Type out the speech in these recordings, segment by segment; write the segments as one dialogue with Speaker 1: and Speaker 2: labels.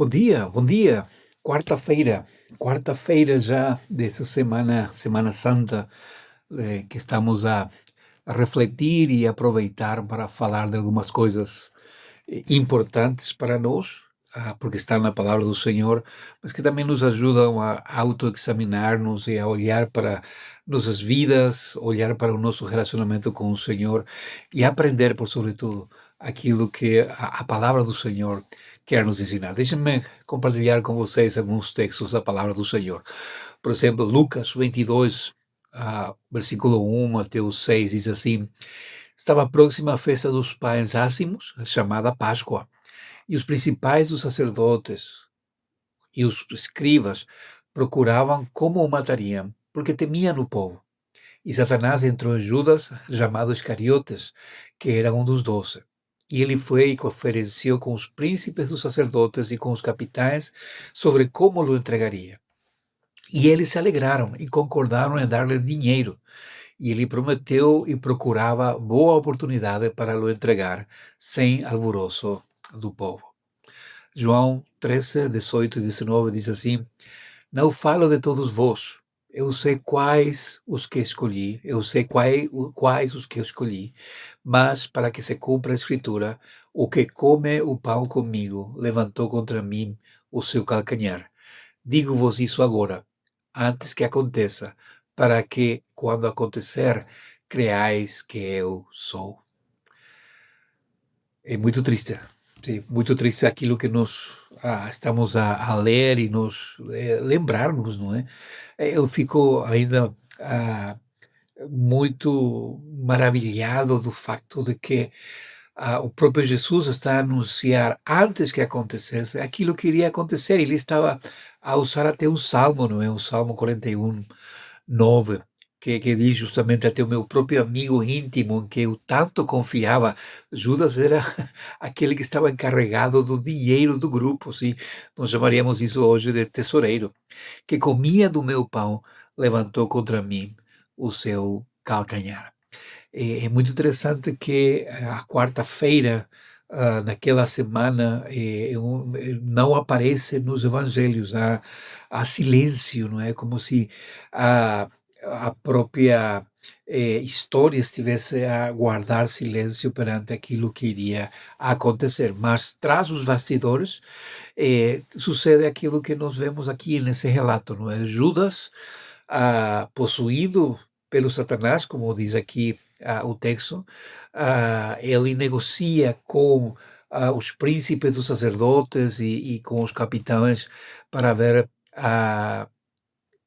Speaker 1: Bom dia, bom dia. Quarta-feira já dessa Semana Santa, que estamos a refletir e aproveitar para falar de algumas coisas importantes para nós, porque estão na palavra do Senhor, mas que também nos ajudam a autoexaminar-nos e a olhar para nossas vidas, olhar para o nosso relacionamento com o Senhor e aprender, por sobretudo, aquilo que a palavra do Senhor quer nos ensinar. Deixem-me compartilhar com vocês alguns textos da palavra do Senhor. Por exemplo, Lucas 22, versículo 1 até o 6, diz assim: Estava próxima a festa dos pães ázimos, chamada Páscoa, e os principais dos sacerdotes e os escribas procuravam como o matariam, porque temiam o povo. E Satanás entrou em Judas, chamado Iscariotes, que era um dos 12. E ele foi e conferenciou com os príncipes dos sacerdotes e com os capitães sobre como o entregaria. E eles se alegraram e concordaram em dar-lhe dinheiro. E ele prometeu e procurava boa oportunidade para o entregar, sem alvoroço do povo. João 13, 18 e 19 diz assim: Não falo de todos vós, eu sei quais os que escolhi, eu sei quais os que escolhi, mas para que se cumpra a escritura, o que come o pão comigo levantou contra mim o seu calcanhar. Digo-vos isso agora, antes que aconteça, para que, quando acontecer, creais que eu sou. É muito triste, sim, muito triste aquilo que nós estamos a ler e nos lembrarmos, não é? Eu fico ainda muito maravilhado do facto de que o próprio Jesus está a anunciar antes que acontecesse aquilo que iria acontecer. Ele estava a usar até um salmo, não é? O Salmo 41, 9, que diz justamente até o meu próprio amigo íntimo, em que eu tanto confiava. Judas era aquele que estava encarregado do dinheiro do grupo, sim. Nós chamaríamos isso hoje de tesoureiro, que comia do meu pão, levantou contra mim o seu calcanhar. É muito interessante que a quarta-feira, naquela semana, não aparece nos evangelhos, há silêncio, não é? Como se a, a própria história estivesse a guardar silêncio perante aquilo que iria acontecer. Mas, tras os bastidores, sucede aquilo que nós vemos aqui nesse relato, não é? Judas, possuído pelo Satanás, como diz aqui o texto, ele negocia com os príncipes dos sacerdotes e com os capitães para ver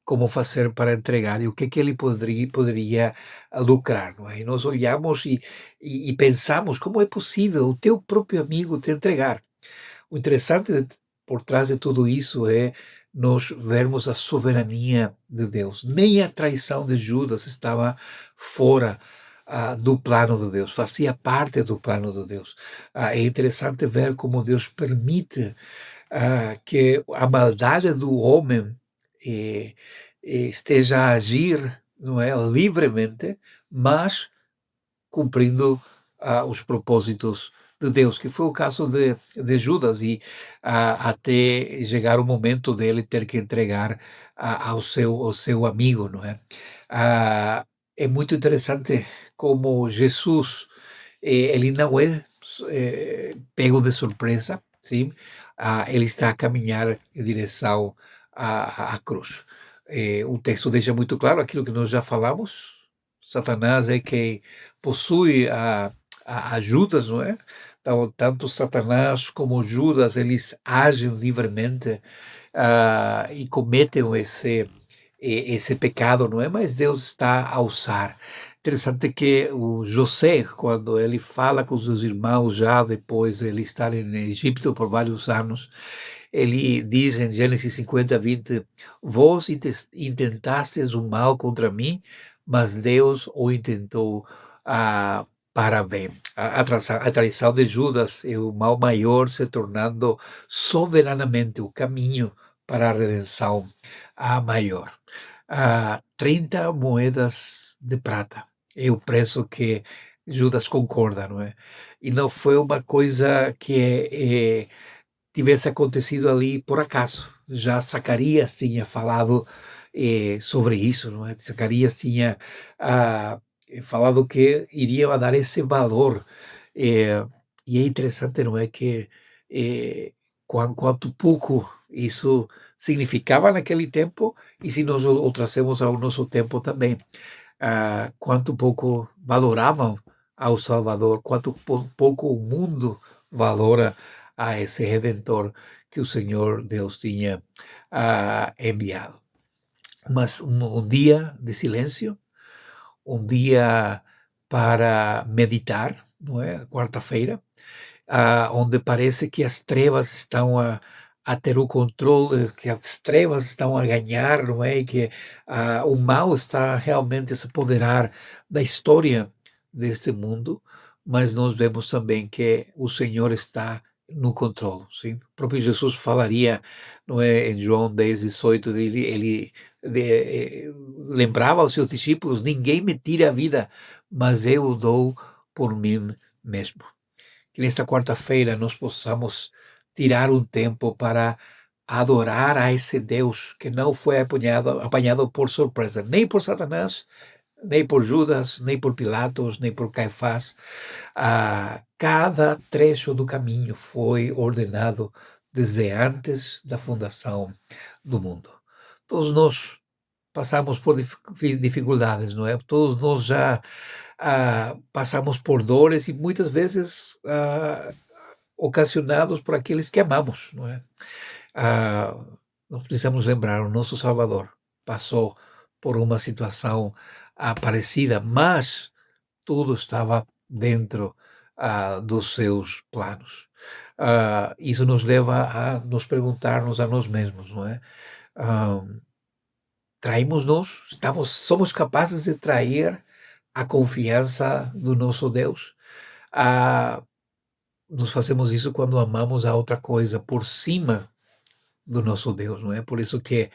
Speaker 1: como fazer para entregar e o que ele poderia lucrar, não é? E nós olhamos e pensamos, como é possível o teu próprio amigo te entregar? O interessante por trás de tudo isso é nós vermos a soberania de Deus. Nem a traição de Judas estava fora do plano de Deus, fazia parte do plano de Deus. É interessante ver como Deus permite que a maldade do homem eh, esteja a agir, não é, livremente, mas cumprindo os propósitos de Deus, que foi o caso de Judas, e até chegar o momento dele ter que entregar ao seu amigo, não é? Ah, é muito interessante como Jesus, ele não é pego de surpresa, sim? Ele está a caminhar em direção à cruz. O texto deixa muito claro aquilo que nós já falamos. Satanás é quem possui a Judas, não é? Então, tanto Satanás como Judas, eles agem livremente e cometem esse pecado, não é? Mas Deus está a usar. Interessante que o José, quando ele fala com os seus irmãos, já depois de ele estar no Egito por vários anos, ele diz em Gênesis 50, 20, vós intentastes o mal contra mim, mas Deus o intentou para bem. A traição de Judas é o mal maior se tornando soberanamente o caminho para a redenção maior. 30 moedas de prata é o preço que Judas concorda, não é? E não foi uma coisa que tivesse acontecido ali por acaso. Já Zacarias tinha falado sobre isso, não é? Zacarias tinha falado que iria dar esse valor. Eh, e é interessante, não é, que quanto pouco isso significava naquele tempo, e se nós o trazemos ao nosso tempo também, quanto pouco valoravam ao Salvador, quanto pouco o mundo valora a esse Redentor que o Senhor Deus tinha enviado. Mas um dia de silêncio, um dia para meditar, não é? Quarta-feira, onde parece que as trevas estão a ter o controle, que as trevas estão a ganhar, não é? E que o mal está realmente a se apoderar da história deste mundo, mas nós vemos também que o Senhor está no controle, sim? O próprio Jesus falaria, não é, em João 10:18, lembrava aos seus discípulos: ninguém me tira a vida, mas eu o dou por mim mesmo. Que nesta quarta-feira nós possamos tirar um tempo para adorar a esse Deus que não foi apanhado por surpresa, nem por Satanás, nem por Judas, nem por Pilatos, nem por Caifás. Cada trecho do caminho foi ordenado desde antes da fundação do mundo. Todos nós passamos por dificuldades, não é? Todos nós já passamos por dores e muitas vezes ocasionados por aqueles que amamos, não é? Ah, nós precisamos lembrar, o nosso Salvador passou por uma situação parecida, mas tudo estava dentro dos seus planos. Isso nos leva a nos perguntarmos a nós mesmos, não é? Ah, traímos nós? Somos capazes de trair a confiança do nosso Deus? Nós fazemos isso quando amamos a outra coisa por cima do nosso Deus, não é? Por isso que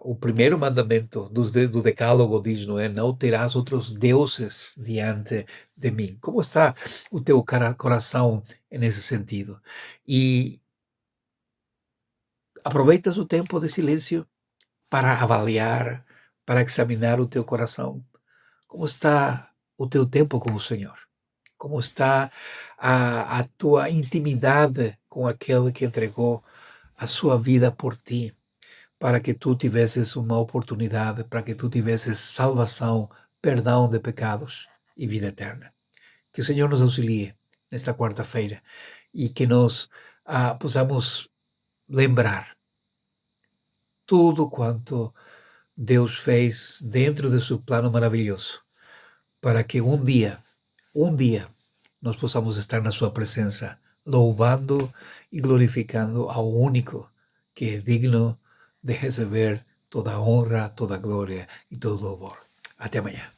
Speaker 1: o primeiro mandamento do decálogo diz, não é? Não terás outros deuses diante de mim. Como está o teu coração nesse sentido? E aproveitas o tempo de silêncio para avaliar, para examinar o teu coração. Como está o teu tempo com o Senhor? Como está a tua intimidade com aquele que entregou a sua vida por ti, para que tu tivesses uma oportunidade, para que tu tivesses salvação, perdão de pecados e vida eterna? Que o Senhor nos auxilie nesta quarta-feira e que nós possamos lembrar tudo quanto Deus fez dentro de seu plano maravilhoso, para que um dia, nós possamos estar na sua presença, louvando e glorificando ao único que é digno de receber toda a honra, toda a glória e todo o louvor. Até amanhã.